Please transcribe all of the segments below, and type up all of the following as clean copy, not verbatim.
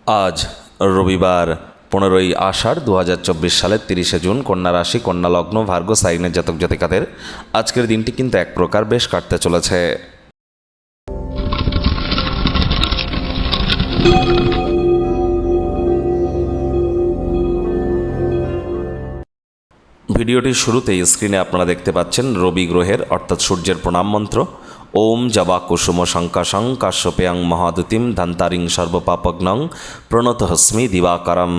আজ রবিবার 15ই আষাঢ় 2024 সালের 30শে জুন। কন্যা রাশি, কন্যা লগ্ন, ভার্গ সাইনের জাতক জাতিকাদের আজকের দিনটি কিন্তু এক প্রকার বেশ কাটতে চলেছে। ভিডিওটির শুরুতেই স্ক্রিনে আপনারা দেখতে পাচ্ছেন রবি গ্রহের অর্থাৎ সূর্যের প্রণাম মন্ত্র। ওম জবা কুসুম শঙ্কাশং কাশ্যপেয়ং মহাদুতিম ধান্তারিং সর্বপাপগ্নং প্রণত হস্মি দিবাকারম।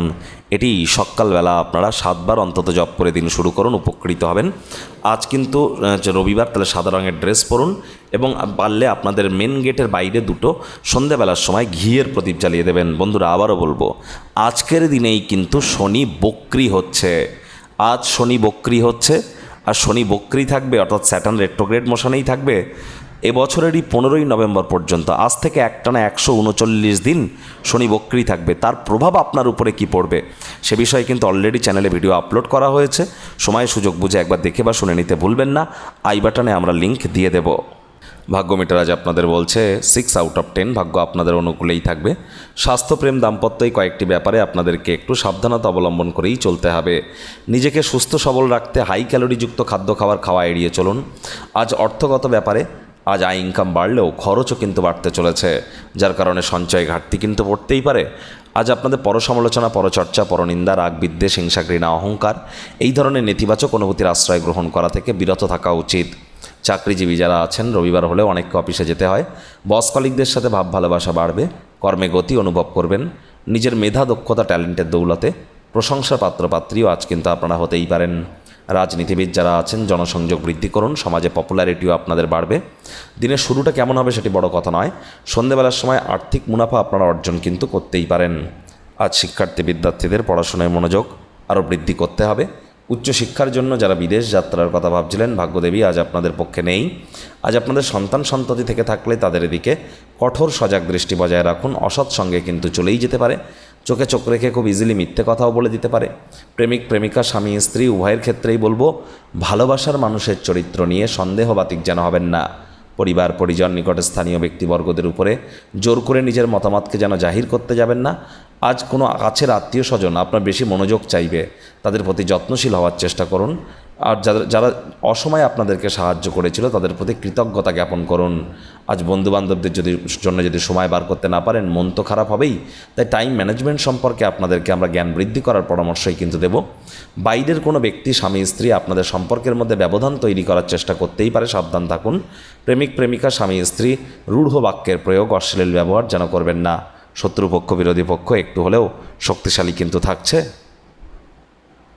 এটি সকালবেলা আপনারা 7 বার অন্তত জপ করে দিন শুরু করুন, উপকৃত হবেন। আজ কিন্তু রবিবার, তাহলে সাদা রঙের ড্রেস পরুন এবং পারলে আপনাদের মেন গেটের বাইরে দুটো সন্ধ্যাবেলার সময় ঘিয়ের প্রদীপ জ্বালিয়ে দেবেন। বন্ধুরা, আবারও বলবো, আজকের দিনেই কিন্তু শনি বক্রি হচ্ছে। আজ শনি বক্রি হচ্ছে, আর শনি বক্রি থাকবে অর্থাৎ স্যাটার্ন রেট্রোগ্রেড মোশনেই থাকবে এবছরেরই 15ই নভেম্বর পর্যন্ত। আজ থেকে একটানা 139 দিন শনি বক্রি থাকবে। তার প্রভাব আপনার উপরে কি পড়বে সে বিষয়ে কিন্তু অলরেডি চ্যানেলে ভিডিও আপলোড করা হয়েছে। সময় সুযোগ বুঝে একবার দেখে বা শুনে নিতে ভুলবেন না। আই বাটনে আমরা লিঙ্ক দিয়ে দেব। ভাগ্য মিটার আজ আপনাদের বলছে 6 আউট অফ 10 ভাগ্য আপনাদের অনুকূলেই থাকবে। স্বাস্থ্যপ্রেম দাম্পত্য এই কয়েকটি ব্যাপারে আপনাদেরকে একটু সাবধানতা অবলম্বন করেই চলতে হবে। নিজেকে সুস্থ সবল রাখতে হাই ক্যালোরিযুক্ত খাদ্য খাওয়া এড়িয়ে চলুন। আজ অর্থগত ব্যাপারে আজ আয় ইনকাম বাড়লেও খরচও কিন্তু বাড়তে চলেছে, যার কারণে সঞ্চয় ঘাটতি কিন্তু পড়তেই পারে। আজ আপনাদের পরসমালোচনা, পরচর্চা, পরনিন্দা, রাগ, বিদ্বেষ, হিংসা, ঘৃণা, অহংকার এই ধরনের নেতিবাচক অনুভূতির আশ্রয় গ্রহণ করা থেকে বিরত থাকা উচিত। চাকরিজীবী যারা আছেন, রবিবার হলেও অনেককে অফিসে যেতে হয়। বস কলিগদের সাথে ভাব ভালোবাসা বাড়বে, কর্মে গতি অনুভব করবেন। নিজের মেধা, দক্ষতা, ট্যালেন্টের দৌলতে প্রশংসার পাত্রপাত্রীও আজ কিন্তু আপনারা হতেই পারেন। রাজনীতিবিদ যারা আছেন, জনসংযোগ বৃদ্ধি করুন, সমাজে পপুলারিটিও আপনাদের বাড়বে। দিনের শুরুটা কেমন হবে সেটি বড় কথা নয়, সন্ধ্যেবেলার সময় আর্থিক মুনাফা আপনারা অর্জন কিন্তু করতেই পারেন। আজ শিক্ষার্থী বিদ্যার্থীদের পড়াশোনায় মনোযোগ আরও বৃদ্ধি করতে হবে। উচ্চশিক্ষার জন্য যারা বিদেশ যাত্রার কথা ভাবছিলেন, ভাগ্যদেবী আজ আপনাদের পক্ষে নেই। আজ আপনাদের সন্তান সন্ততি থেকে থাকলে তাদের এদিকে কঠোর সজাগ দৃষ্টি বজায় রাখুন। অসৎ সঙ্গে কিন্তু চলেই যেতে পারে। চোখে চোখ রেখে খুব ইজিলি মিথ্যে কথাও বলে দিতে পারে। প্রেমিক প্রেমিকা, স্বামী স্ত্রী উভয়ের ক্ষেত্রেই বলবো, ভালোবাসার মানুষের চরিত্র নিয়ে সন্দেহবাতিক যেন হবেন না। পরিবার পরিজন, নিকটে স্থানীয় ব্যক্তিবর্গদের উপরে জোর করে নিজের মতামতকে যেন জাহির করতে যাবেন না। আজ কোনো কাছের আত্মীয় স্বজন আপনার বেশি মনোযোগ চাইবে, তাদের প্রতি যত্নশীল হওয়ার চেষ্টা করুন। আর যারা অসময়ে আপনাদেরকে সাহায্য করেছিল তাদের প্রতি কৃতজ্ঞতা জ্ঞাপন করুন। আজ বন্ধুবান্ধবদের জন্য যদি সময় বার করতে না পারেন, মন তো খারাপ হবেই। তাই টাইম ম্যানেজমেন্ট সম্পর্কে আপনাদেরকে আমরা জ্ঞান বৃদ্ধি করার পরামর্শই কিন্তু দেব। বাইরের কোনো ব্যক্তি, স্বামী স্ত্রী আপনাদের সম্পর্কের মধ্যে ব্যবধান তৈরি করার চেষ্টা করতেই পারে, সাবধান থাকুন। প্রেমিক প্রেমিকা, স্বামী স্ত্রী রূঢ় বাক্যের প্রয়োগ, অশ্লীল ব্যবহার যেন করবেন না। শত্রুপক্ষ, বিরোধী পক্ষ একটু হলেও শক্তিশালী কিন্তু থাকছে।